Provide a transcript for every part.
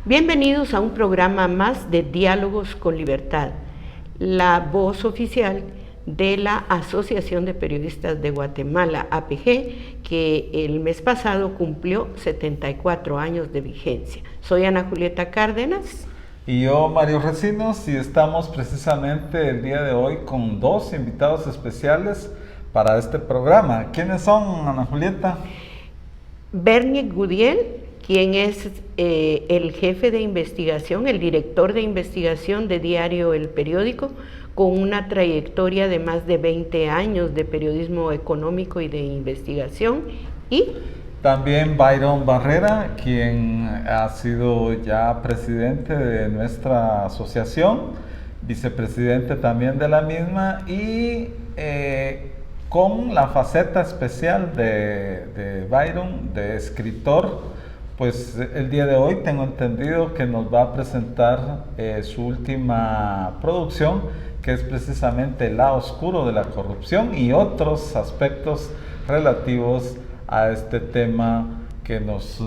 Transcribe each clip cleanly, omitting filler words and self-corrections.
Bienvenidos a un programa más de Diálogos con Libertad, la voz oficial de la Asociación de Periodistas de Guatemala, APG, que el mes pasado cumplió 74 años de vigencia. Soy Ana Julieta Cárdenas. Y yo, Mario Recinos, y estamos precisamente el día de hoy con dos invitados especiales para este programa. ¿Quiénes son, Ana Julieta? Bernie Gudiel, quien es el jefe de investigación, el director de investigación de diario El Periódico, con una trayectoria de más de 20 años de periodismo económico y de investigación. Y también Byron Barrera, quien ha sido ya presidente de nuestra asociación, vicepresidente también de la misma, y con la faceta especial de Byron, de escritor. Pues el día de hoy tengo entendido que nos va a presentar su última producción, que es precisamente El lado oscuro de la corrupción y otros aspectos relativos a este tema que nos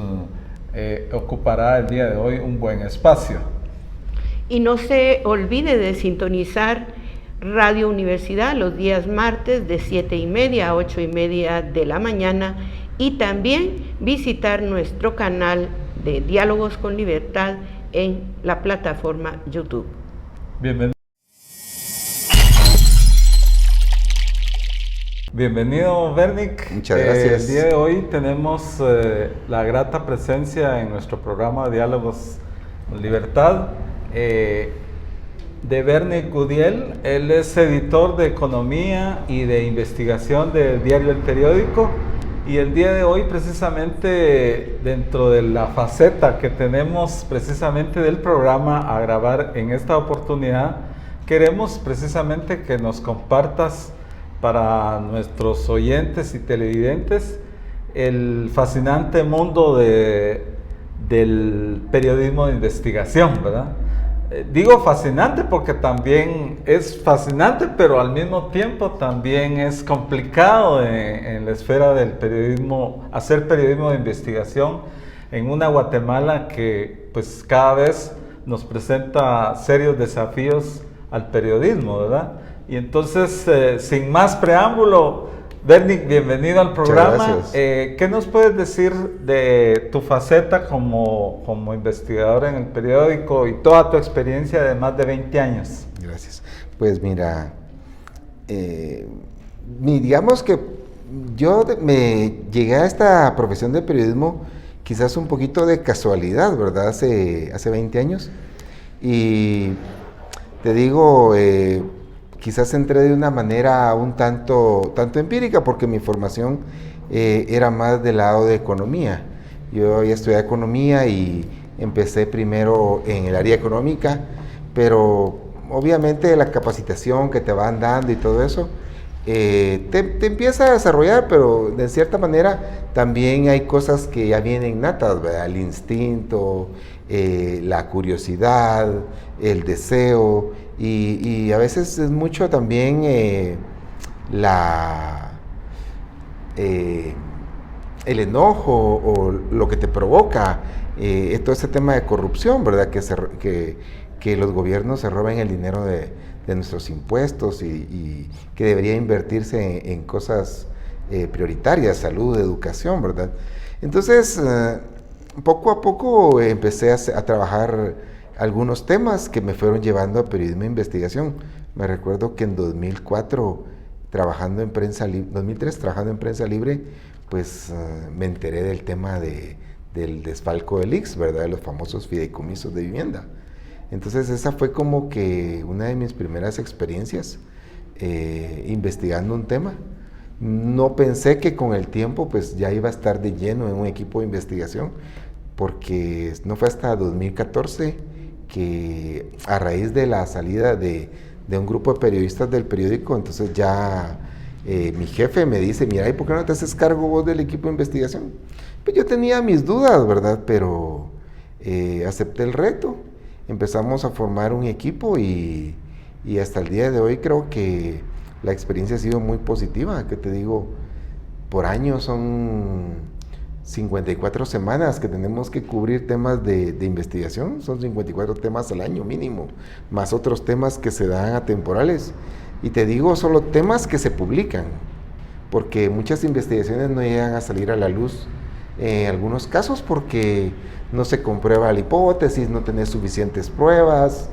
ocupará el día de hoy un buen espacio. Y no se olvide de sintonizar Radio Universidad los días martes de 7:30 a 8:30 de la mañana, y también visitar nuestro canal de Diálogos con Libertad en la plataforma YouTube. Bienvenido, Bernick. Muchas gracias. El día de hoy tenemos la grata presencia en nuestro programa Diálogos con Libertad de Bernie Gudiel. Él es editor de Economía y de Investigación del diario El Periódico. Y el día de hoy, precisamente dentro de la faceta que tenemos precisamente del programa a grabar en esta oportunidad, queremos precisamente que nos compartas para nuestros oyentes y televidentes el fascinante mundo del periodismo de investigación, ¿verdad? Digo fascinante porque también es fascinante, pero al mismo tiempo también es complicado en la esfera del periodismo, hacer periodismo de investigación en una Guatemala que pues cada vez nos presenta serios desafíos al periodismo, ¿verdad? Y entonces, sin más preámbulo, Bernie, bienvenido al programa. ¿Qué nos puedes decir de tu faceta como investigador en El Periódico y toda tu experiencia de más de 20 años? Gracias. Pues mira, digamos que yo me llegué a esta profesión de periodismo quizás un poquito de casualidad, ¿verdad? Hace 20 años. Y te digo, quizás entré de una manera un tanto empírica, porque mi formación era más del lado de economía. Yo ya estudié economía y empecé primero en el área económica, pero obviamente la capacitación que te van dando y todo eso, te empieza a desarrollar, pero de cierta manera también hay cosas que ya vienen natas, ¿verdad? El instinto, la curiosidad, el deseo, y a veces es mucho también el enojo o lo que te provoca todo este tema de corrupción, ¿verdad? Que los gobiernos se roben el dinero de nuestros impuestos y que debería invertirse en cosas prioritarias, salud, educación, ¿verdad? Entonces, poco a poco empecé a trabajar algunos temas que me fueron llevando a periodismo de investigación. Me recuerdo que en 2004, trabajando en prensa libre, 2003, trabajando en prensa libre, pues me enteré del tema del desfalco del IX, ¿verdad? De los famosos fideicomisos de vivienda. Entonces esa fue como que una de mis primeras experiencias investigando un tema. No pensé que con el tiempo pues ya iba a estar de lleno en un equipo de investigación, porque no fue hasta 2014 que, a raíz de la salida de un grupo de periodistas del periódico, entonces ya mi jefe me dice, mira, ¿y por qué no te haces cargo vos del equipo de investigación? Pues yo tenía mis dudas, ¿verdad? Pero acepté el reto, empezamos a formar un equipo y hasta el día de hoy creo que la experiencia ha sido muy positiva. Que te digo, por año son 54 semanas que tenemos que cubrir temas de investigación, son 54 temas al año mínimo, más otros temas que se dan atemporales. Y te digo solo temas que se publican, porque muchas investigaciones no llegan a salir a la luz en algunos casos porque no se comprueba la hipótesis, no tenés suficientes pruebas,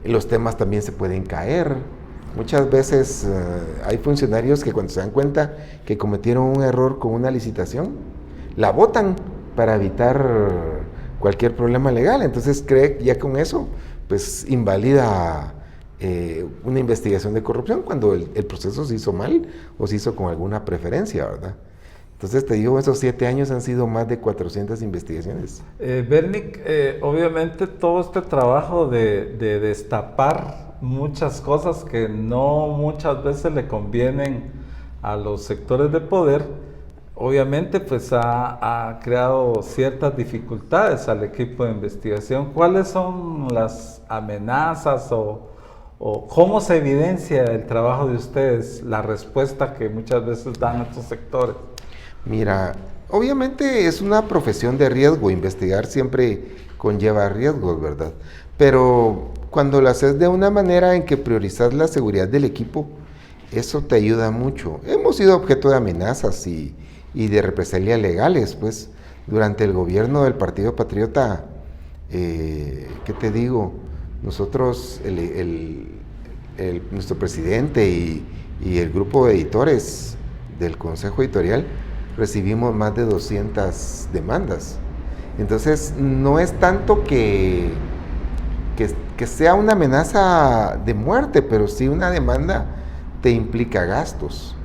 los temas también se pueden caer. Muchas veces hay funcionarios que cuando se dan cuenta que cometieron un error con una licitación, la botan para evitar cualquier problema legal. Entonces cree que ya con eso pues invalida una investigación de corrupción cuando el proceso se hizo mal o se hizo con alguna preferencia, ¿verdad? Entonces te digo, esos 7 años han sido más de 400 investigaciones. Bernic, obviamente todo este trabajo de destapar muchas cosas que no muchas veces le convienen a los sectores de poder, obviamente pues ha creado ciertas dificultades al equipo de investigación. ¿Cuáles son las amenazas o cómo se evidencia el trabajo de ustedes, la respuesta que muchas veces dan estos sectores? Mira, obviamente es una profesión de riesgo, investigar siempre conlleva riesgos, ¿verdad? Pero cuando lo haces de una manera en que priorizas la seguridad del equipo, eso te ayuda mucho. Hemos sido objeto de amenazas y de represalias legales, pues, durante el gobierno del Partido Patriota, ¿qué te digo? Nosotros, nuestro presidente y el grupo de editores del Consejo Editorial, recibimos más de 200 demandas. Entonces, no es tanto que sea una amenaza de muerte, pero sí una demanda te implica gastos.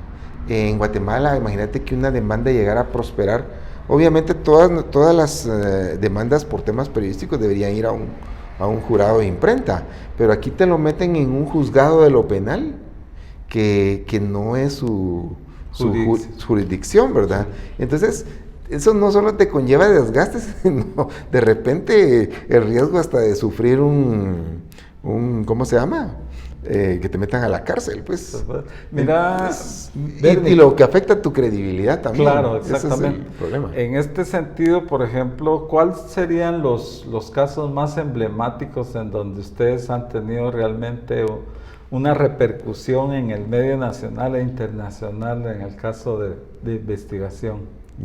En Guatemala, imagínate que una demanda llegara a prosperar. Obviamente todas las demandas por temas periodísticos deberían ir a un jurado de imprenta, pero aquí te lo meten en un juzgado de lo penal, que no es su jurisdicción, ¿verdad? Entonces, eso no solo te conlleva desgastes, sino de repente el riesgo hasta de sufrir un ¿cómo se llama? Que te metan a la cárcel, pues. Mira, y lo que afecta a tu credibilidad también. Claro, exactamente. Ese es el problema. En este sentido, por ejemplo, ¿cuáles serían los casos más emblemáticos en donde ustedes han tenido realmente una repercusión en el medio nacional e internacional en el caso de investigación?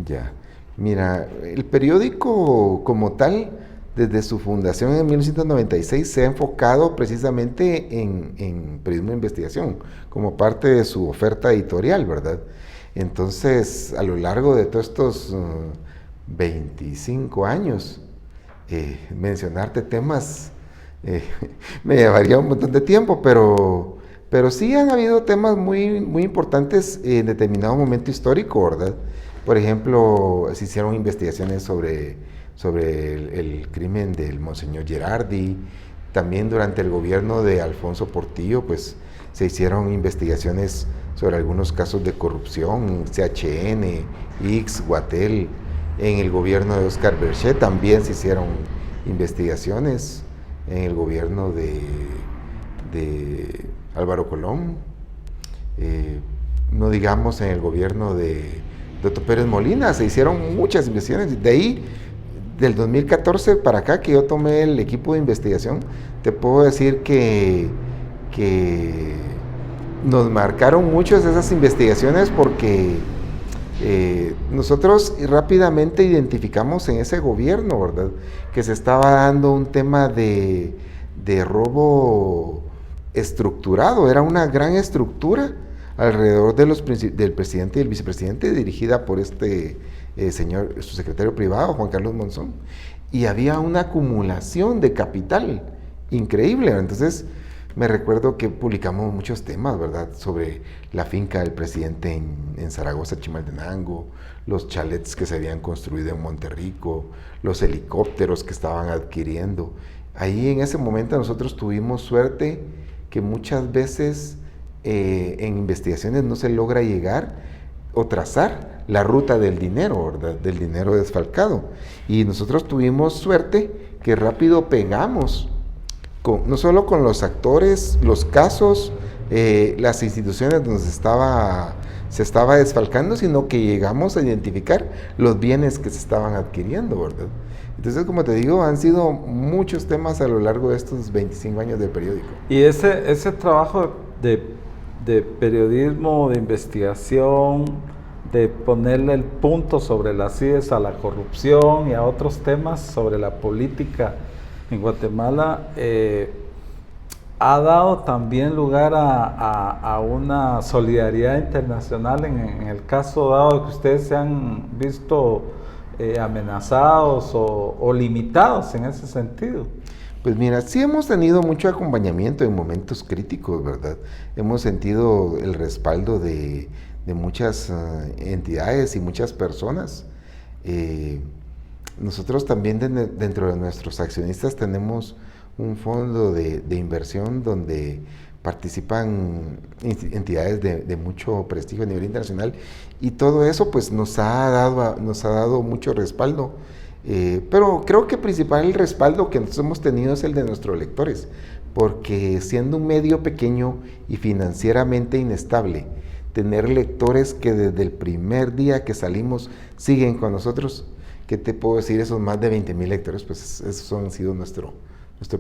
Ya, mira, el periódico como tal, desde su fundación en 1996, se ha enfocado precisamente en periodismo de investigación, como parte de su oferta editorial, ¿verdad? Entonces, a lo largo de todos estos 25 años, mencionarte temas me llevaría un montón de tiempo, pero sí han habido temas muy, muy importantes en determinado momento histórico, ¿verdad? Por ejemplo, se hicieron investigaciones sobre el crimen del Monseñor Gerardi. También durante el gobierno de Alfonso Portillo, pues se hicieron investigaciones sobre algunos casos de corrupción, CHN, X, Guatel. En el gobierno de Oscar Berchet también se hicieron investigaciones. En el gobierno de Álvaro Colón, no digamos en el gobierno de Otto Pérez Molina, se hicieron muchas investigaciones. De ahí, del 2014 para acá, que yo tomé el equipo de investigación, te puedo decir que nos marcaron muchas de esas investigaciones porque nosotros rápidamente identificamos en ese gobierno, ¿verdad?, que se estaba dando un tema de robo estructurado. Era una gran estructura alrededor del presidente y el vicepresidente, dirigida por este señor, su secretario privado, Juan Carlos Monzón, y había una acumulación de capital increíble. Entonces, me recuerdo que publicamos muchos temas, ¿verdad?, sobre la finca del presidente en Zaragoza, Chimaltenango, los chalets que se habían construido en Monterrico, los helicópteros que estaban adquiriendo. Ahí en ese momento nosotros tuvimos suerte que muchas veces en investigaciones no se logra llegar o trazar la ruta del dinero, ¿verdad?, del dinero desfalcado. Y nosotros tuvimos suerte que rápido pegamos, no solo con los actores, los casos, las instituciones donde se estaba se estaba desfalcando, sino que llegamos a identificar los bienes que se estaban adquiriendo, ¿verdad? Entonces, como te digo, han sido muchos temas a lo largo de estos 25 años del periódico. Y ese trabajo de periodismo, de investigación, de ponerle el punto sobre las IES a la corrupción y a otros temas sobre la política en Guatemala, ha dado también lugar a una solidaridad internacional en el caso dado de que ustedes se han visto amenazados o limitados en ese sentido. Pues mira, sí hemos tenido mucho acompañamiento en momentos críticos, ¿verdad? Hemos sentido el respaldo de muchas entidades y muchas personas. Nosotros también dentro de nuestros accionistas tenemos un fondo de inversión donde participan entidades de mucho prestigio a nivel internacional, y todo eso pues nos ha dado mucho respaldo. Pero creo que principal el respaldo que nosotros hemos tenido es el de nuestros lectores, porque siendo un medio pequeño y financieramente inestable, tener lectores que desde el primer día que salimos siguen con nosotros, ¿qué te puedo decir? Esos más de 20,000 lectores, pues esos han sido nuestro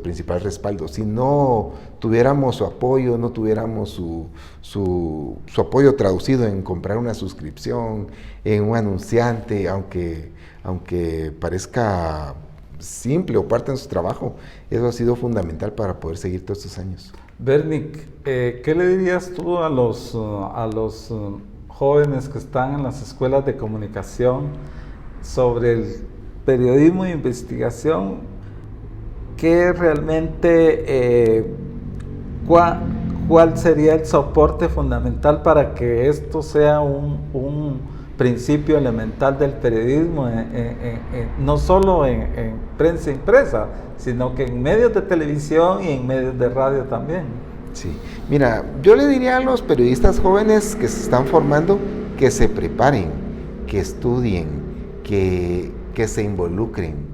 principal respaldo. Si no tuviéramos su apoyo, no tuviéramos su apoyo traducido en comprar una suscripción, en un anunciante, aunque parezca simple o parte de su trabajo, eso ha sido fundamental para poder seguir todos estos años. Bernic, ¿qué le dirías tú a los jóvenes que están en las escuelas de comunicación sobre el periodismo de investigación? ¿Qué realmente, cuál sería el soporte fundamental para que esto sea un principio elemental del periodismo, no solo en prensa impresa, sino que en medios de televisión y en medios de radio también? Sí, mira, yo le diría a los periodistas jóvenes que se están formando que se preparen, que estudien, que se involucren.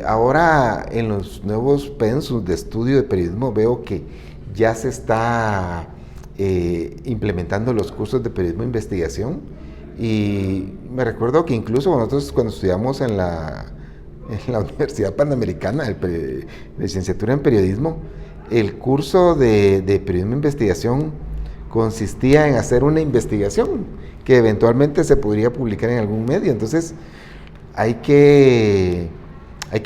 Ahora en los nuevos pensos de estudio de periodismo veo que ya se está implementando los cursos de periodismo de investigación, y me recuerdo que incluso nosotros cuando estudiamos en la Universidad Panamericana de licenciatura en periodismo, el curso de periodismo de investigación consistía en hacer una investigación que eventualmente se podría publicar en algún medio. Entonces hay que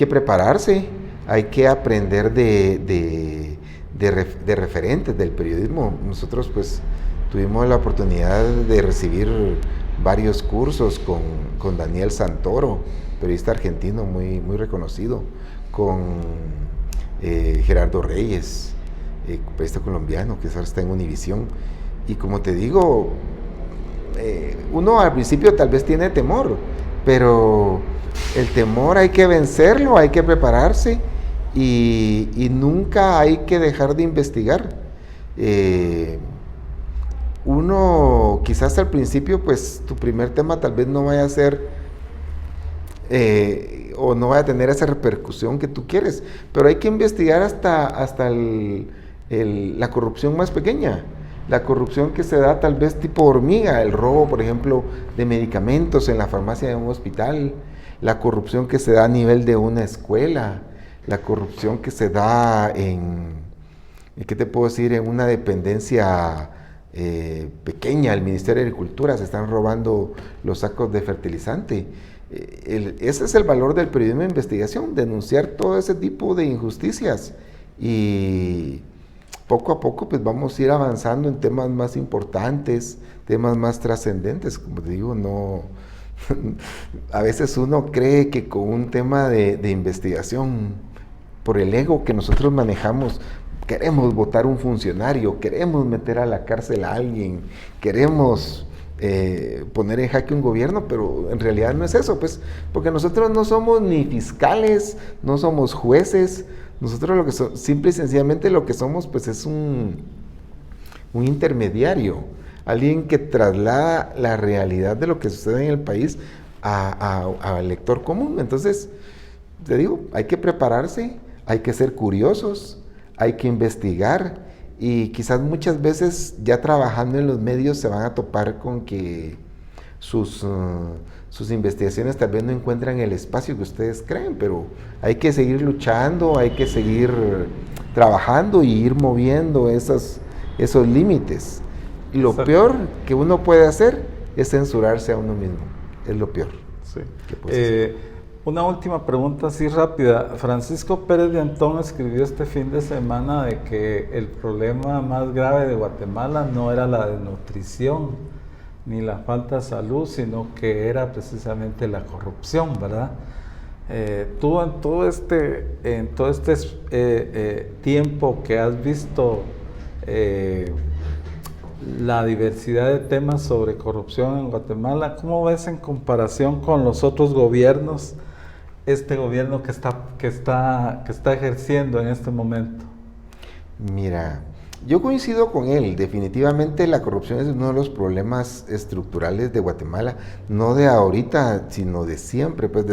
prepararse, hay que aprender de referentes del periodismo. Nosotros pues tuvimos la oportunidad de recibir varios cursos con Daniel Santoro, periodista argentino muy reconocido, con Gerardo Reyes, periodista colombiano que ahora está en Univisión. Y como te digo, uno al principio tal vez tiene temor, pero el temor hay que vencerlo, hay que prepararse y nunca hay que dejar de investigar. Uno quizás al principio pues tu primer tema tal vez no vaya a ser o no vaya a tener esa repercusión que tú quieres, pero hay que investigar hasta la corrupción más pequeña, la corrupción que se da tal vez tipo hormiga, el robo por ejemplo de medicamentos en la farmacia de un hospital, la corrupción que se da a nivel de una escuela, la corrupción que se da ¿qué te puedo decir? En una dependencia pequeña, el Ministerio de Agricultura, se están robando los sacos de fertilizante. Ese es el valor del periodismo de investigación, denunciar todo ese tipo de injusticias, y poco a poco pues vamos a ir avanzando en temas más importantes, temas más trascendentes. Como te digo, no a veces uno cree que con un tema de investigación, por el ego que nosotros manejamos, queremos votar un funcionario, queremos meter a la cárcel a alguien, queremos poner en jaque un gobierno, pero en realidad no es eso, pues, porque nosotros no somos ni fiscales, no somos jueces, nosotros simple y sencillamente lo que somos pues es un intermediario, alguien que traslada la realidad de lo que sucede en el país al lector común. Entonces, te digo, hay que prepararse, hay que ser curiosos, hay que investigar y quizás muchas veces ya trabajando en los medios se van a topar con que sus investigaciones tal vez no encuentran el espacio que ustedes creen, pero hay que seguir luchando, hay que seguir trabajando y ir moviendo esos límites. Y lo peor que uno puede hacer es censurarse a uno mismo, es lo peor. Sí. Una última pregunta así rápida. Francisco Pérez de Antón escribió este fin de semana de que el problema más grave de Guatemala no era la desnutrición ni la falta de salud, sino que era precisamente la corrupción, ¿verdad? Tú en todo este tiempo que has visto la diversidad de temas sobre corrupción en Guatemala, ¿cómo ves en comparación con los otros gobiernos, este gobierno que está ejerciendo en este momento? Mira, yo coincido con él. Definitivamente la corrupción es uno de los problemas estructurales de Guatemala, no de ahorita, sino de siempre. Pues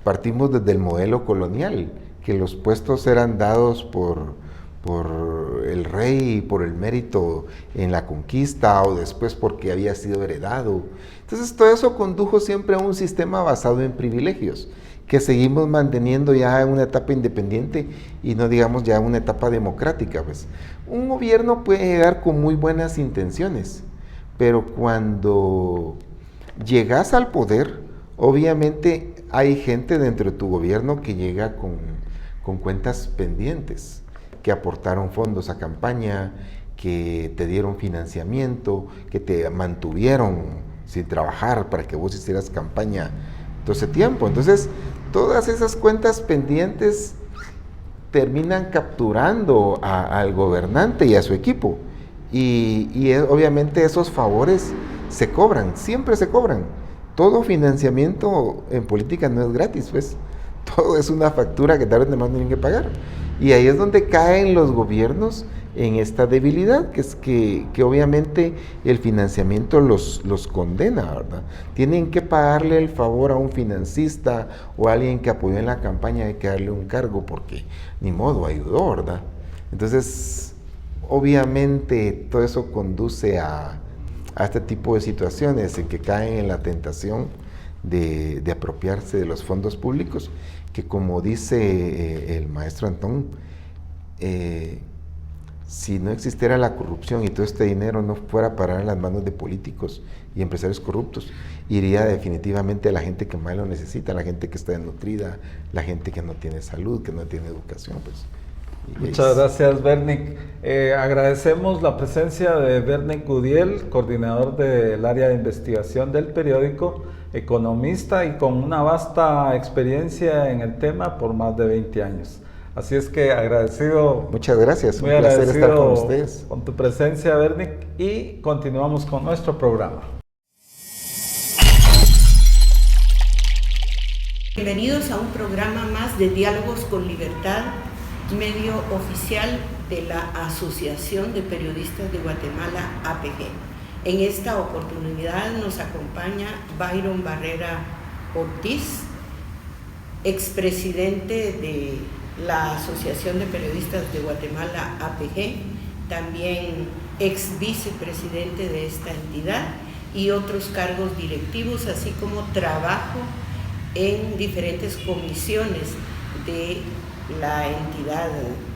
partimos desde el modelo colonial, que los puestos eran dados por el rey, por el mérito en la conquista o después porque había sido heredado. Entonces todo eso condujo siempre a un sistema basado en privilegios, que seguimos manteniendo ya en una etapa independiente y no digamos ya una etapa democrática. Pues un gobierno puede llegar con muy buenas intenciones, pero cuando llegas al poder, obviamente hay gente dentro de tu gobierno que llega con cuentas pendientes, que aportaron fondos a campaña, que te dieron financiamiento, que te mantuvieron sin trabajar para que vos hicieras campaña todo ese tiempo. Entonces, todas esas cuentas pendientes terminan capturando al gobernante y a su equipo. Y obviamente esos favores se cobran, siempre se cobran. Todo financiamiento en política no es gratis, pues. Todo es una factura que tarde o temprano tienen que pagar. Y ahí es donde caen los gobiernos en esta debilidad, que es que obviamente el financiamiento los condena, ¿verdad? Tienen que pagarle el favor a un financista o a alguien que apoyó en la campaña, hay que darle un cargo porque ni modo, ayudó, ¿verdad? Entonces, obviamente todo eso conduce a este tipo de situaciones en que caen en la tentación de apropiarse de los fondos públicos, que como dice el maestro Antón, si no existiera la corrupción y todo este dinero no fuera a parar en las manos de políticos y empresarios corruptos, iría definitivamente a la gente que más lo necesita, la gente que está desnutrida, la gente que no tiene salud, que no tiene educación. Pues. Muchas gracias, Bernic. Agradecemos la presencia de Bernic Gudiel, coordinador del área de investigación del periódico, economista y con una vasta experiencia en el tema por más de 20 años. Así es que agradecido. Muchas gracias, un placer estar con ustedes. Con tu presencia, Bernic, y continuamos con nuestro programa. Bienvenidos a un programa más de Diálogos con Libertad, medio oficial de la Asociación de Periodistas de Guatemala, APG. En esta oportunidad nos acompaña Byron Barrera Ortiz, expresidente de la Asociación de Periodistas de Guatemala, APG, también ex vicepresidente de esta entidad y otros cargos directivos, así como trabajo en diferentes comisiones de la entidad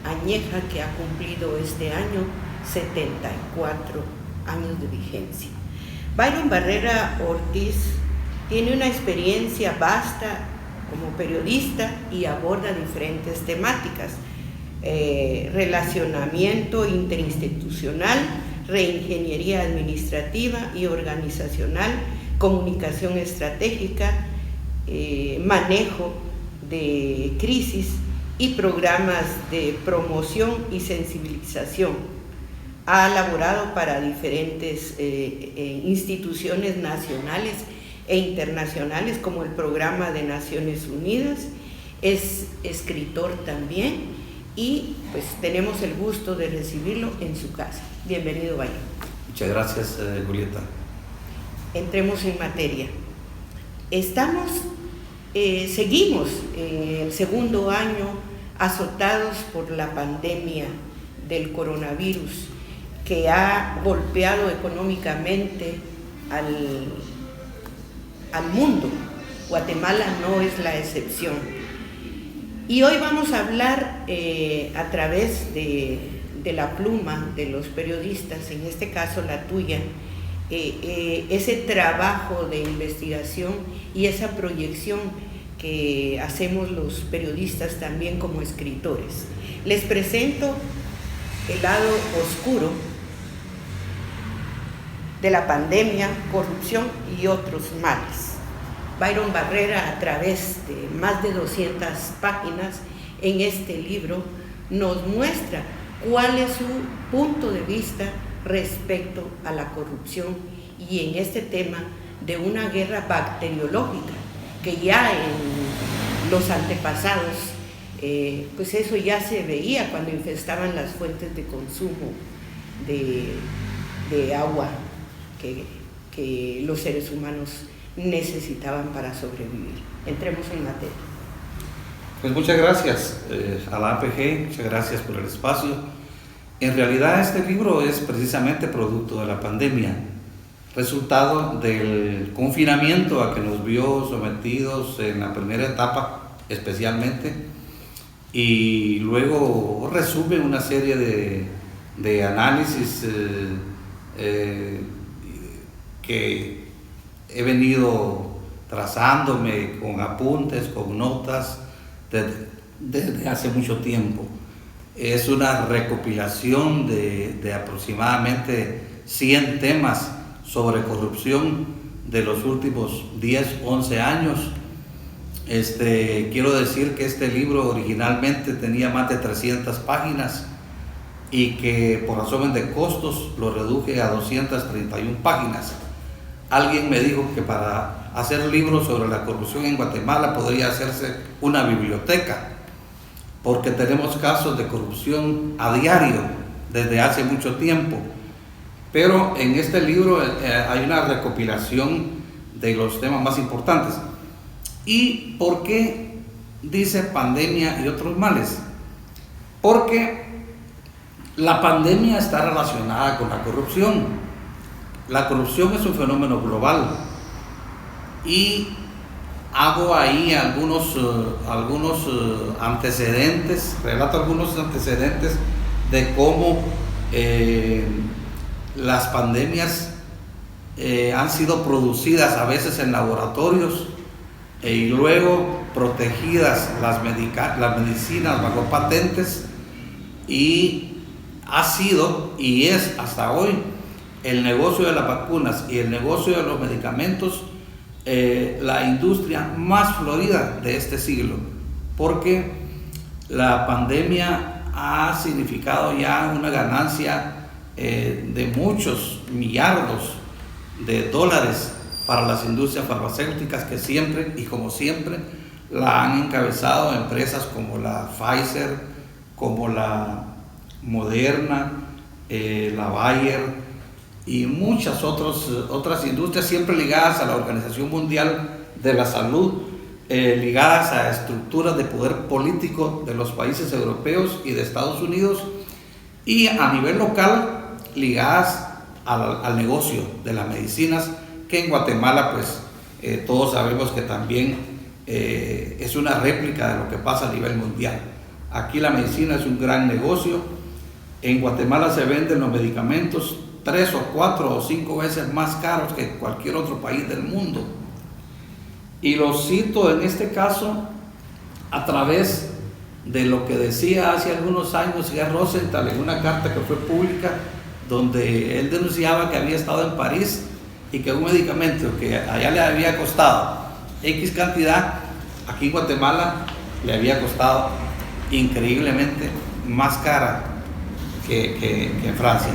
añeja que ha cumplido este año 74 años de vigencia. Byron Barrera Ortiz tiene una experiencia vasta como periodista y aborda diferentes temáticas: relacionamiento interinstitucional, reingeniería administrativa y organizacional, comunicación estratégica, manejo de crisis y programas de promoción y sensibilización. Ha laborado para diferentes instituciones nacionales e internacionales como el Programa de Naciones Unidas, es escritor también y pues tenemos el gusto de recibirlo en su casa. Bienvenido, Byron. Muchas gracias, Julieta. Entremos en materia. Seguimos en el segundo año azotados por la pandemia del coronavirus que ha golpeado económicamente al mundo. Guatemala no es la excepción. Y hoy vamos a hablar a través de la pluma de los periodistas, en este caso la tuya, ese trabajo de investigación y esa proyección que hacemos los periodistas también como escritores. Les presento el lado oscuro de la pandemia, corrupción y otros males. Byron Barrera, a través de más de 200 páginas en este libro, nos muestra cuál es su punto de vista respecto a la corrupción y en este tema de una guerra bacteriológica que ya en los antepasados, pues eso ya se veía cuando infestaban las fuentes de consumo de agua que los seres humanos necesitaban para sobrevivir. Entremos en materia. Pues muchas gracias a la APG, muchas gracias por el espacio. En realidad este libro es precisamente producto de la pandemia, resultado del confinamiento a que nos vio sometidos en la primera etapa especialmente, y luego resume una serie de análisis que he venido trazándome con apuntes, con notas desde hace mucho tiempo. Es una recopilación de aproximadamente 100 temas sobre corrupción de los últimos 10, 11 años. Quiero decir que este libro originalmente tenía más de 300 páginas y que por razones de costos lo reduje a 231 páginas. Alguien me dijo que para hacer libros sobre la corrupción en Guatemala podría hacerse una biblioteca, porque tenemos casos de corrupción a diario desde hace mucho tiempo. Pero en este libro hay una recopilación de los temas más importantes. ¿Y por qué dice pandemia y otros males? Porque la pandemia está relacionada con la corrupción. La corrupción es un fenómeno global y hago ahí algunos antecedentes, relato algunos antecedentes de cómo las pandemias han sido producidas a veces en laboratorios y luego protegidas las medicinas bajo patentes, y ha sido y es hasta hoy el negocio de las vacunas y el negocio de los medicamentos la industria más florida de este siglo, porque la pandemia ha significado ya una ganancia de muchos millardos de dólares para las industrias farmacéuticas, que siempre y como siempre la han encabezado empresas como la Pfizer, como la Moderna, la Bayer y muchas otras industrias, siempre ligadas a la Organización Mundial de la Salud, ligadas a estructuras de poder político de los países europeos y de Estados Unidos, y a nivel local ligadas al negocio de las medicinas, que en Guatemala pues todos sabemos que también es una réplica de lo que pasa a nivel mundial. Aquí la medicina es un gran negocio. En Guatemala se venden los medicamentos 3 o 4 o 5 veces más caros que cualquier otro país del mundo. Y lo cito en este caso a través de lo que decía hace algunos años G. Rosenthal en una carta que fue pública, donde él denunciaba que había estado en París y que un medicamento que allá le había costado X cantidad, aquí en Guatemala le había costado increíblemente más cara que en Francia.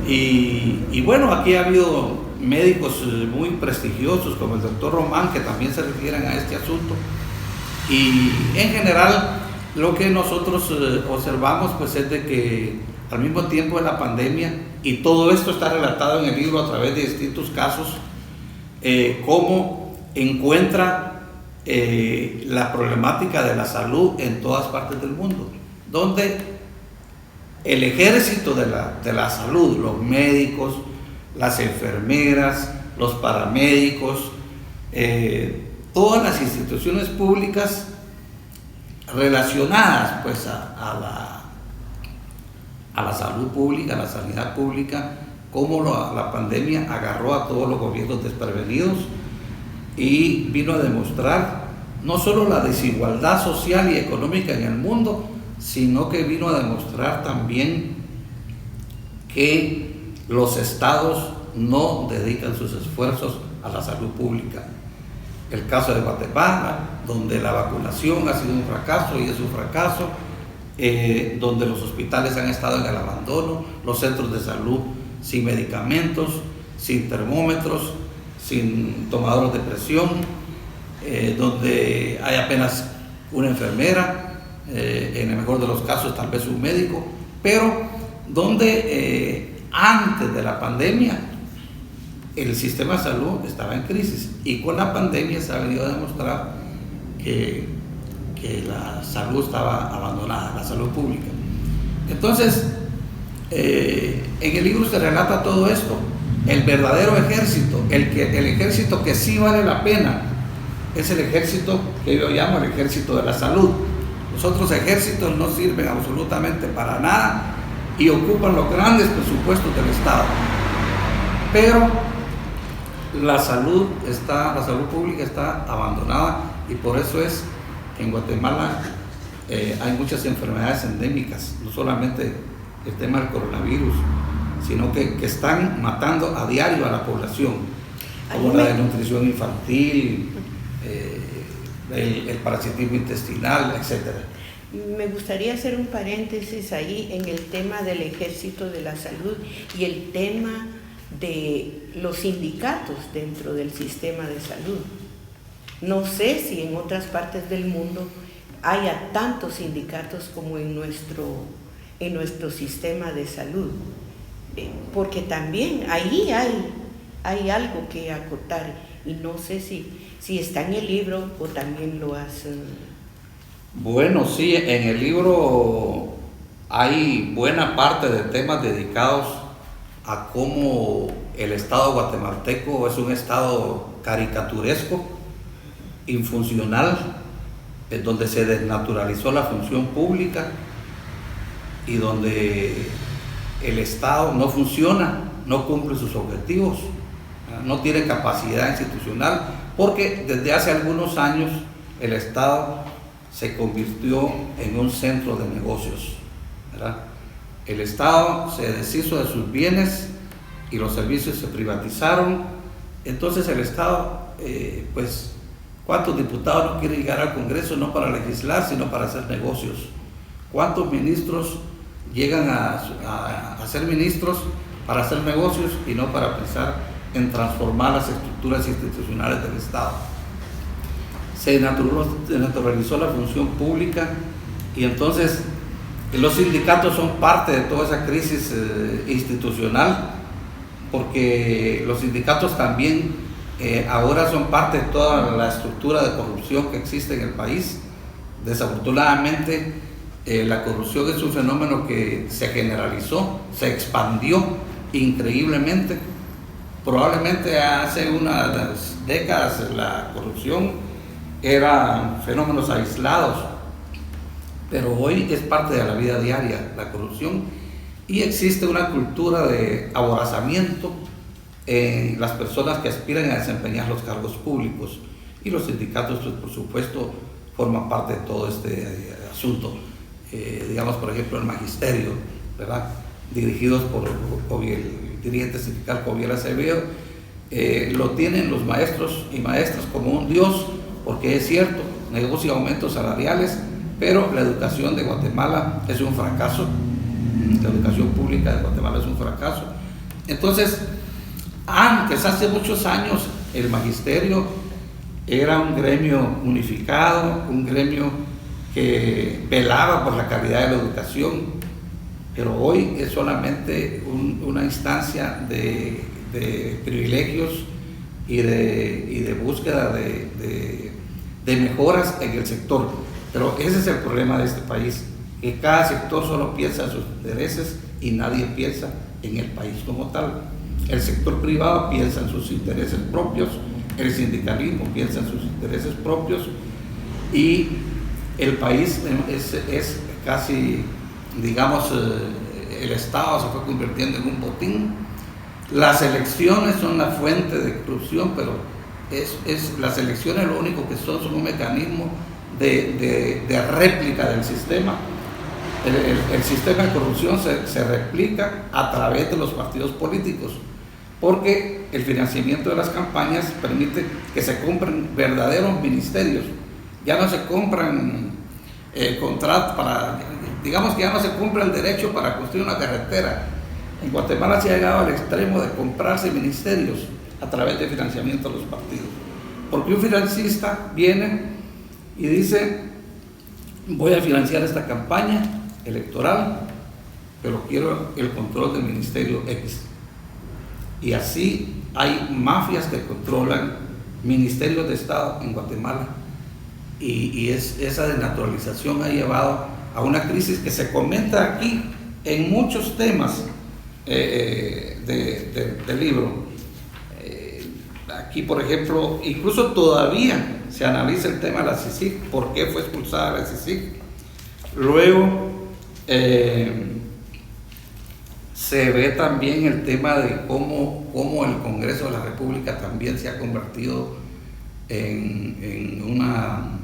Y bueno, aquí ha habido médicos muy prestigiosos como el doctor Román, que también se refieren a este asunto, y en general lo que nosotros observamos pues es de que al mismo tiempo de la pandemia, y todo esto está relatado en el libro a través de distintos casos, cómo encuentra la problemática de la salud en todas partes del mundo, donde el ejército de la salud, los médicos, las enfermeras, los paramédicos, todas las instituciones públicas relacionadas pues a la salud pública, a la sanidad pública, cómo la pandemia agarró a todos los gobiernos desprevenidos y vino a demostrar no solo la desigualdad social y económica en el mundo, sino que vino a demostrar también que los estados no dedican sus esfuerzos a la salud pública. El caso de Guatemala, donde la vacunación ha sido un fracaso y es un fracaso, donde los hospitales han estado en el abandono, los centros de salud sin medicamentos, sin termómetros, sin tomadores de presión, donde hay apenas una enfermera, en el mejor de los casos tal vez un médico, pero donde antes de la pandemia el sistema de salud estaba en crisis, y con la pandemia se ha venido a demostrar que la salud estaba abandonada, la salud pública. Entonces, en el libro se relata todo esto. El verdadero ejército, el ejército que sí vale la pena, es el ejército que yo llamo el ejército de la salud. Los otros ejércitos no sirven absolutamente para nada y ocupan los grandes presupuestos del Estado. Pero la salud pública está abandonada, y por eso es que en Guatemala hay muchas enfermedades endémicas, no solamente el tema del coronavirus, sino que están matando a diario a la población, como la desnutrición infantil, el parasitismo intestinal, etc. Me gustaría hacer un paréntesis ahí en el tema del ejército de la salud y el tema de los sindicatos dentro del sistema de salud. No sé si en otras partes del mundo haya tantos sindicatos como en nuestro sistema de salud, porque también ahí hay algo que acotar, y no sé si está en el libro o también lo has... Bueno, sí, en el libro hay buena parte de temas dedicados a cómo el Estado guatemalteco es un Estado caricaturesco, infuncional, donde se desnaturalizó la función pública y donde el Estado no funciona, no cumple sus objetivos, no tiene capacidad institucional, porque desde hace algunos años el Estado se convirtió en un centro de negocios, ¿verdad? El Estado se deshizo de sus bienes y los servicios se privatizaron. Entonces el Estado, pues, ¿cuántos diputados no quieren llegar al Congreso no para legislar, sino para hacer negocios? ¿Cuántos ministros llegan a ser ministros para hacer negocios y no para pensar en transformar las estructuras institucionales del Estado? Se naturalizó la función pública, y entonces los sindicatos son parte de toda esa crisis institucional, porque los sindicatos también ahora son parte de toda la estructura de corrupción que existe en el país. Desafortunadamente, la corrupción es un fenómeno que se generalizó, se expandió increíblemente. Probablemente hace unas décadas la corrupción eran fenómenos aislados, pero hoy es parte de la vida diaria la corrupción, y existe una cultura de aborazamiento en las personas que aspiran a desempeñar los cargos públicos, y los sindicatos, pues, por supuesto, forman parte de todo este asunto. Digamos, por ejemplo, el magisterio, ¿verdad?, dirigidos por el dirigente sindical Joviel Acevedo, lo tienen los maestros y maestras como un dios, porque es cierto, negocia aumentos salariales, pero la educación de Guatemala es un fracaso. La educación pública de Guatemala es un fracaso. Entonces, antes, hace muchos años, el magisterio era un gremio unificado, un gremio que velaba por la calidad de la educación, pero hoy es solamente una instancia de privilegios y de búsqueda de mejoras en el sector. Pero ese es el problema de este país, que cada sector solo piensa en sus intereses y nadie piensa en el país como tal. El sector privado piensa en sus intereses propios, el sindicalismo piensa en sus intereses propios y el país es casi, digamos, el Estado se fue convirtiendo en un botín. Las elecciones son la fuente de corrupción, pero las elecciones lo único que son un mecanismo de réplica del sistema. El sistema de corrupción se replica a través de los partidos políticos, porque el financiamiento de las campañas permite que se compren verdaderos ministerios. Ya no se compran contratos digamos que ya no se compra el derecho para construir una carretera. En Guatemala se ha llegado al extremo de comprarse ministerios a través de financiamiento de los partidos. Porque un financista viene y dice, voy a financiar esta campaña electoral, pero quiero el control del ministerio X. Y así hay mafias que controlan ministerios de Estado en Guatemala. Y esa desnaturalización ha llevado a una crisis que se comenta aquí en muchos temas del libro. Aquí, por ejemplo, incluso todavía se analiza el tema de la CICIG, por qué fue expulsada la CICIG. Luego se ve también el tema de cómo el Congreso de la República también se ha convertido en una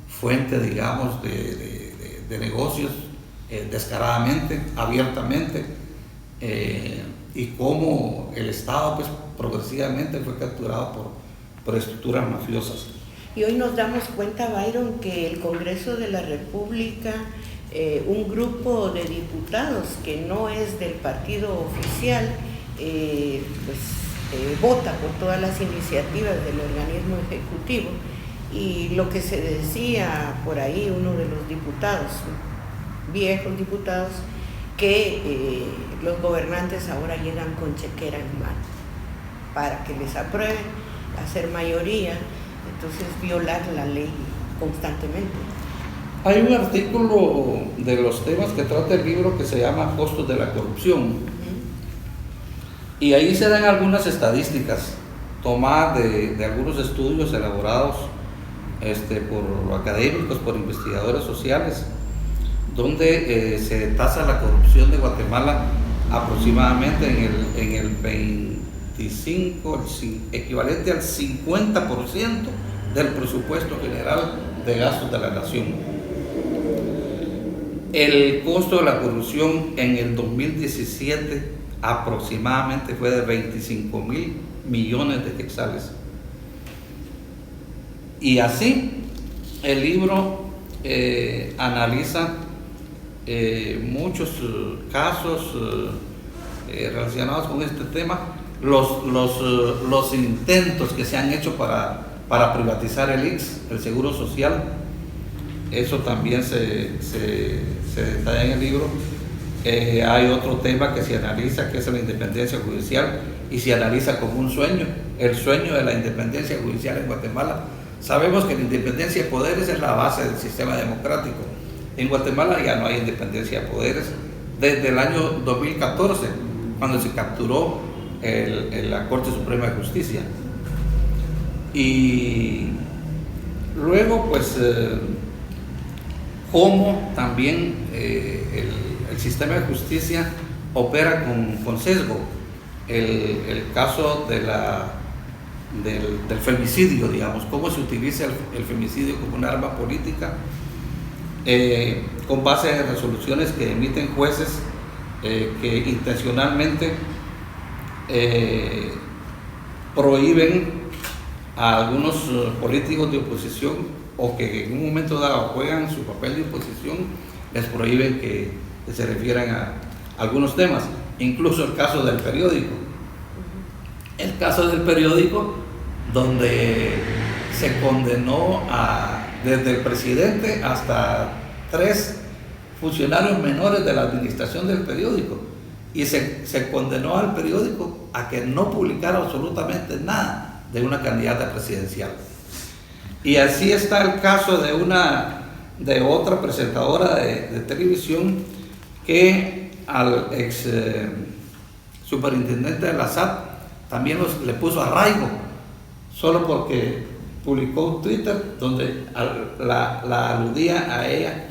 fuente, digamos, de negocios descaradamente, abiertamente, y cómo el Estado pues progresivamente fue capturado por estructuras mafiosas. Y hoy nos damos cuenta, Byron, que el Congreso de la República, un grupo de diputados que no es del partido oficial, vota por todas las iniciativas del organismo ejecutivo. Y lo que se decía por ahí, uno de los diputados, viejos diputados, que los gobernantes ahora llegan con chequera en mano para que les aprueben, hacer mayoría, entonces violar la ley constantemente. Hay un artículo de los temas que trata el libro que se llama Costos de la Corrupción. Y ahí se dan algunas estadísticas tomadas de algunos estudios elaborados por académicos, por investigadores sociales, donde se tasa la corrupción de Guatemala aproximadamente en el 25, equivalente al 50% del presupuesto general de gastos de la nación. El costo de la corrupción en el 2017 aproximadamente fue de 25,000 millones de quetzales. Y así el libro analiza muchos casos relacionados con este tema, los intentos que se han hecho para privatizar el IX, el Seguro Social. Eso también se detalla en el libro. Hay otro tema que se analiza, que es la independencia judicial, y se analiza como un sueño, el sueño de la independencia judicial en Guatemala. Sabemos que la independencia de poderes es la base del sistema democrático. En Guatemala ya no hay independencia de poderes desde el año 2014, cuando se capturó la Corte Suprema de Justicia. Y luego, pues, cómo también el sistema de justicia opera con sesgo. El caso del femicidio, digamos, cómo se utiliza el femicidio como un arma política, con base en resoluciones que emiten jueces que intencionalmente prohíben a algunos políticos de oposición, o que en un momento dado juegan su papel de oposición, les prohíben que se refieran a algunos temas, incluso el caso del periódico. El caso del periódico, donde se condenó desde el presidente hasta 3 funcionarios menores de la administración del periódico, y se condenó al periódico a que no publicara absolutamente nada de una candidata presidencial. Y así está el caso de de otra presentadora de televisión que al ex superintendente de la SAT también le puso arraigo, solo porque publicó un Twitter donde la aludía a ella.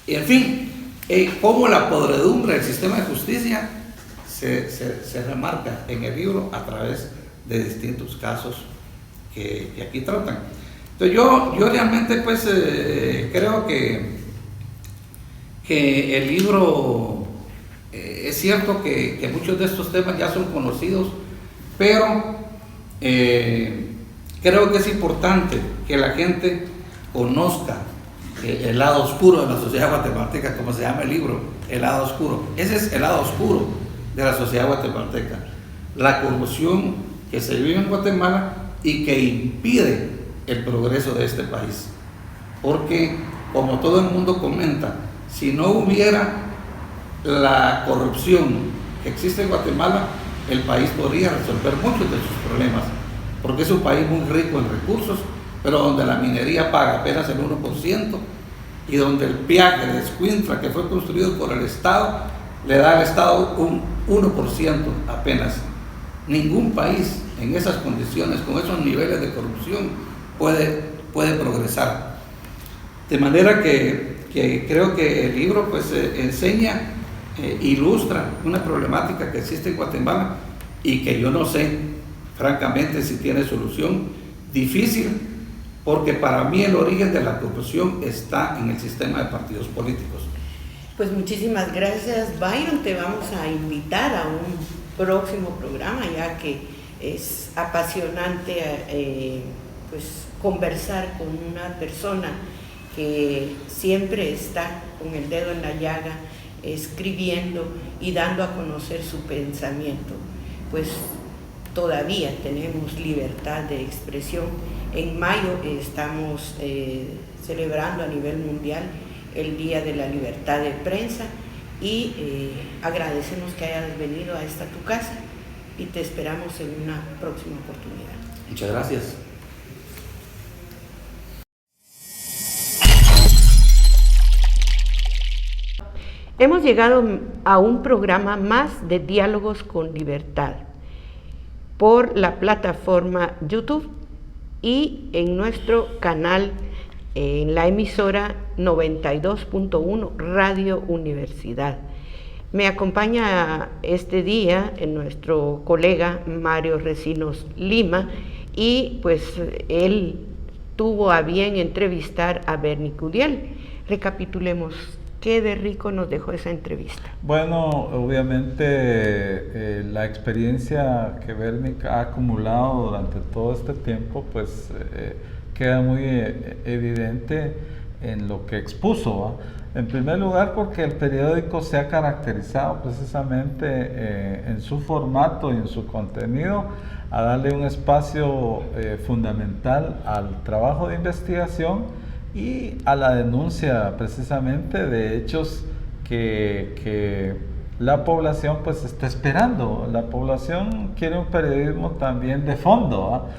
Y en fin, cómo la podredumbre del sistema de justicia se remarca en el libro a través de distintos casos que aquí tratan. Entonces yo realmente pues creo que el libro es cierto que muchos de estos temas ya son conocidos, pero creo que es importante que la gente conozca el lado oscuro de la sociedad guatemalteca, como se llama el libro, el lado oscuro. Ese es el lado oscuro de la sociedad guatemalteca, la corrupción que se vive en Guatemala y que impide el progreso de este país. Porque, como todo el mundo comenta, si no hubiera la corrupción que existe en Guatemala, el país podría resolver muchos de sus problemas, porque es un país muy rico en recursos, pero donde la minería paga apenas el 1%, y donde el peaje de Escuintla, que fue construido por el Estado, le da al Estado un 1% apenas. Ningún país en esas condiciones, con esos niveles de corrupción, puede progresar. De manera que creo que el libro pues enseña, ilustra una problemática que existe en Guatemala y que yo no sé, francamente, si tiene solución. Difícil, porque para mí el origen de la corrupción está en el sistema de partidos políticos. Pues muchísimas gracias, Byron. Te vamos a invitar a un próximo programa, ya que es apasionante pues conversar con una persona que siempre está con el dedo en la llaga, escribiendo y dando a conocer su pensamiento. Pues todavía tenemos libertad de expresión. En mayo estamos celebrando a nivel mundial el Día de la Libertad de Prensa y agradecemos que hayas venido a esta tu casa y te esperamos en una próxima oportunidad. Muchas gracias. Hemos llegado a un programa más de Diálogos con Libertad por la plataforma YouTube y en nuestro canal en la emisora 92.1 Radio Universidad. Me acompaña este día nuestro colega Mario Recinos Lima y pues él tuvo a bien entrevistar a Bernie Kudiel. Recapitulemos. ¿Qué de rico nos dejó esa entrevista? Bueno, obviamente la experiencia que Bernie ha acumulado durante todo este tiempo, pues queda muy evidente en lo que expuso, ¿va? En primer lugar, porque el periódico se ha caracterizado precisamente en su formato y en su contenido a darle un espacio fundamental al trabajo de investigación y a la denuncia precisamente de hechos que la población pues está esperando. La población quiere un periodismo también de fondo, ¿eh?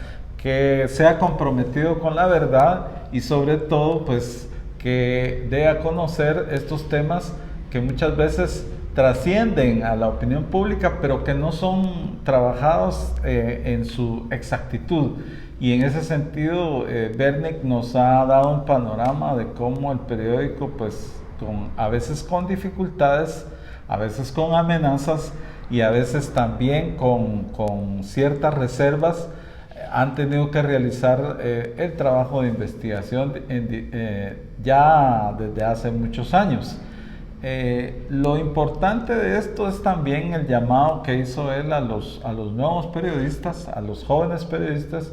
Que sea comprometido con la verdad y sobre todo pues que dé a conocer estos temas que muchas veces trascienden a la opinión pública, pero que no son trabajados en su exactitud. Y en ese sentido, Bernick nos ha dado un panorama de cómo el periódico, pues, a veces con dificultades, a veces con amenazas y a veces también con ciertas reservas, han tenido que realizar el trabajo de investigación ya desde hace muchos años. Lo importante de esto es también el llamado que hizo él a los nuevos periodistas, a los jóvenes periodistas,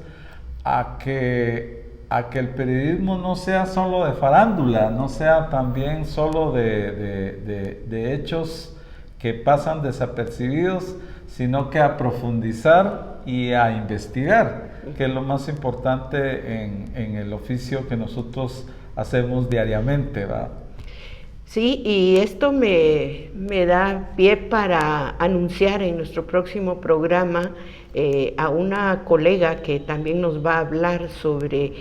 a que el periodismo no sea solo de farándula, no sea también solo de hechos que pasan desapercibidos, sino que a profundizar y a investigar, que es lo más importante en el oficio que nosotros hacemos diariamente, ¿verdad? Sí, y esto me da pie para anunciar en nuestro próximo programa a una colega que también nos va a hablar sobre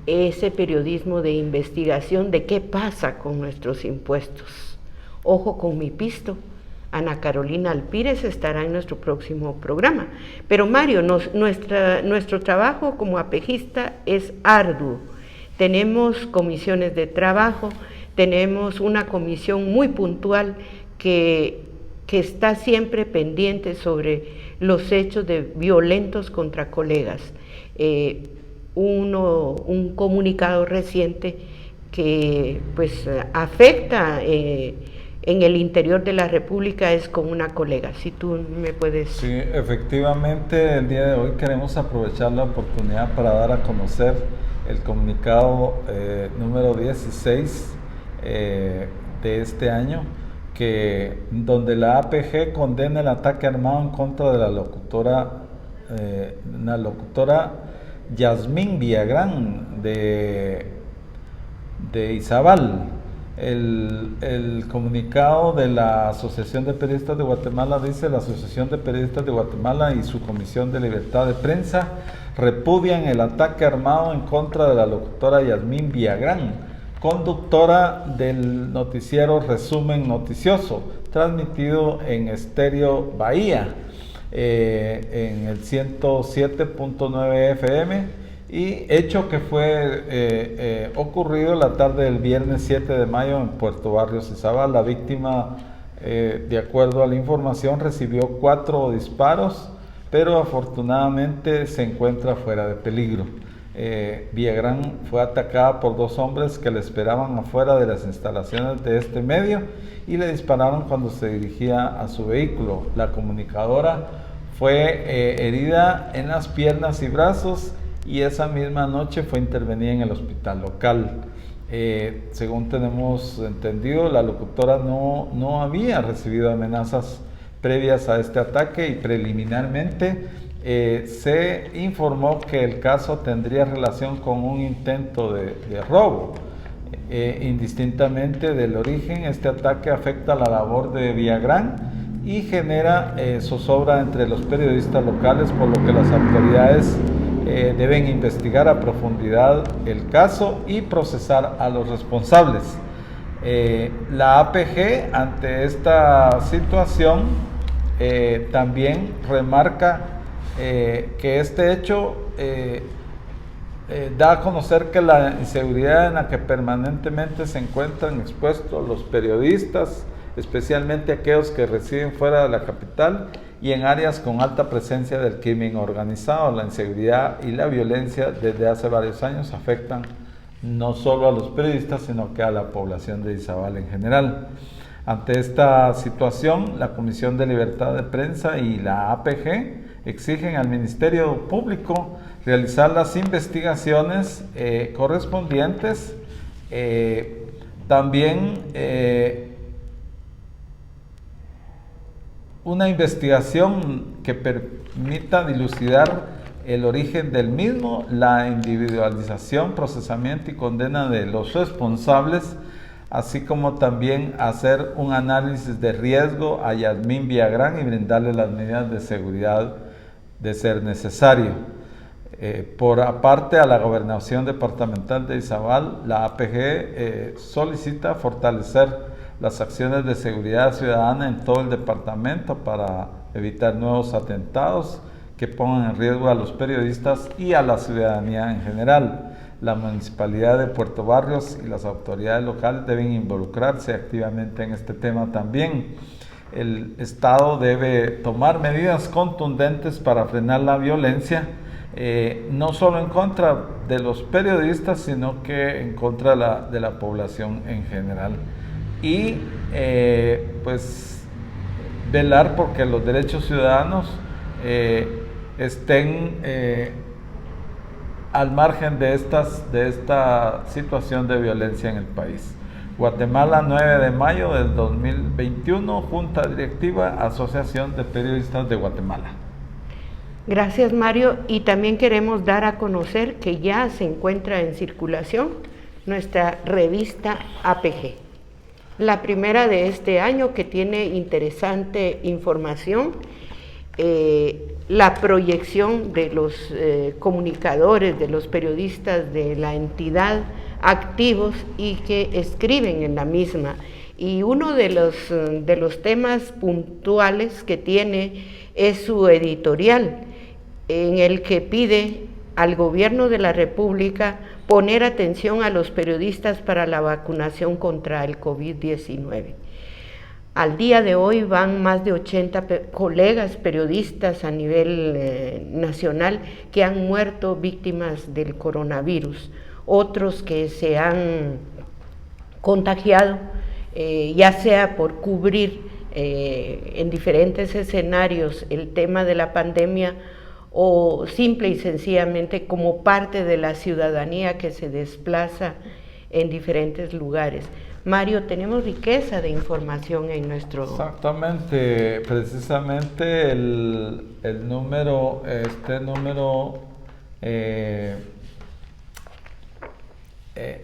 ese periodismo de investigación de qué pasa con nuestros impuestos. Ojo con mi pisto. Ana Carolina Alpírez estará en nuestro próximo programa. Pero Mario, nuestro trabajo como apejista es arduo. Tenemos comisiones de trabajo, tenemos una comisión muy puntual que está siempre pendiente sobre los hechos violentos contra colegas. Un comunicado reciente que pues afecta en el interior de la República es con una colega. Si tú me puedes... Sí, efectivamente, el día de hoy queremos aprovechar la oportunidad para dar a conocer el comunicado número 16 de este año, donde la APG condena el ataque armado en contra de la locutora Yasmín Villagrán de Izabal. El comunicado de la Asociación de Periodistas de Guatemala dice: la Asociación de Periodistas de Guatemala y su Comisión de Libertad de Prensa repudian el ataque armado en contra de la locutora Yasmín Villagrán, conductora del noticiero Resumen Noticioso, transmitido en Estéreo Bahía, en el 107.9 FM, y hecho que fue ocurrido la tarde del viernes 7 de mayo en Puerto Barrios, Izabal. La víctima, de acuerdo a la información, recibió 4 disparos, pero afortunadamente se encuentra fuera de peligro. Villagrán fue atacada por 2 hombres que le esperaban afuera de las instalaciones de este medio y le dispararon cuando se dirigía a su vehículo. La comunicadora fue herida en las piernas y brazos, y esa misma noche fue intervenida en el hospital local. Según tenemos entendido, la locutora no había recibido amenazas previas a este ataque, y preliminarmente se informó que el caso tendría relación con un intento de robo. Indistintamente del origen, este ataque afecta la labor de Villagrán y genera zozobra entre los periodistas locales, por lo que las autoridades deben investigar a profundidad el caso y procesar a los responsables. La APG, ante esta situación, también remarca que este hecho da a conocer que la inseguridad en la que permanentemente se encuentran expuestos los periodistas, especialmente aquellos que residen fuera de la capital y en áreas con alta presencia del crimen organizado, la inseguridad y la violencia desde hace varios años afectan no solo a los periodistas, sino que a la población de Izabal en general. Ante esta situación, la Comisión de Libertad de Prensa y la APG exigen al Ministerio Público realizar las investigaciones correspondientes. También una investigación que permita dilucidar el origen del mismo, la individualización, procesamiento y condena de los responsables, así como también hacer un análisis de riesgo a Yasmín Villagrán y brindarle las medidas de seguridad de ser necesario. Por aparte, a la Gobernación Departamental de Izabal, la APG solicita fortalecer las acciones de seguridad ciudadana en todo el departamento para evitar nuevos atentados que pongan en riesgo a los periodistas y a la ciudadanía en general. La Municipalidad de Puerto Barrios y las autoridades locales deben involucrarse activamente en este tema también. El Estado debe tomar medidas contundentes para frenar la violencia, no solo en contra de los periodistas, sino que en contra de la población en general. Y pues velar porque los derechos ciudadanos estén al margen de esta situación de violencia en el país. Guatemala, 9 de mayo del 2021, Junta Directiva, Asociación de Periodistas de Guatemala. Gracias, Mario, y también queremos dar a conocer que ya se encuentra en circulación nuestra revista APG, la primera de este año, que tiene interesante información. la proyección de los comunicadores, de los periodistas de la entidad activos y que escriben en la misma. Y uno de los temas puntuales que tiene es su editorial, en el que pide al gobierno de la República poner atención a los periodistas para la vacunación contra el COVID-19. Al día de hoy van más de 80 colegas periodistas a nivel nacional que han muerto víctimas del coronavirus, otros que se han contagiado, ya sea por cubrir en diferentes escenarios el tema de la pandemia o simple y sencillamente como parte de la ciudadanía que se desplaza en diferentes lugares. Mario, tenemos riqueza de información en nuestro... Exactamente, precisamente el número,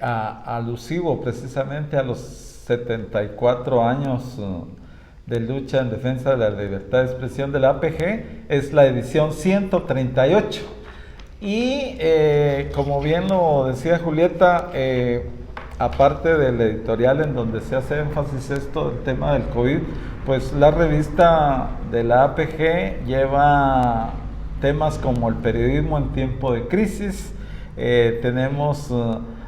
alusivo precisamente a los 74 años de lucha en defensa de la libertad de expresión de la APG, es la edición 138. Y como bien lo decía Julieta, aparte del editorial en donde se hace énfasis esto del tema del COVID, pues la revista de la APG lleva temas como el periodismo en tiempo de crisis. Tenemos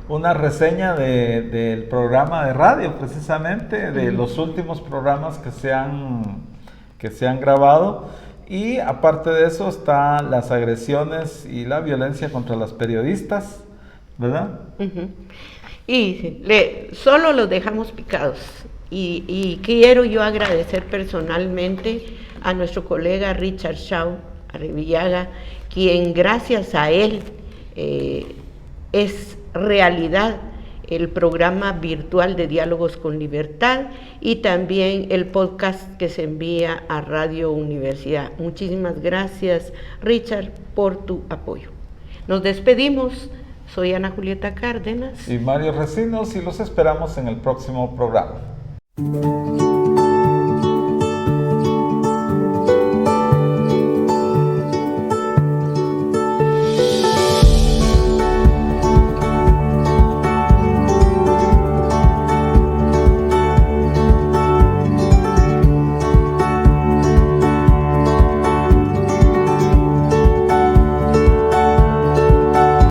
una reseña del programa de radio, precisamente, de los últimos programas que se han grabado. Y aparte de eso están las agresiones y la violencia contra las periodistas, ¿verdad? Y solo los dejamos picados. Y quiero yo agradecer personalmente a nuestro colega Richard Shaw Arribillaga, quien gracias a él es realidad el programa virtual de Diálogos con Libertad y también el podcast que se envía a Radio Universidad. Muchísimas gracias, Richard, por tu apoyo. Nos despedimos. Soy Ana Julieta Cárdenas y Mario Recinos, y los esperamos en el próximo programa.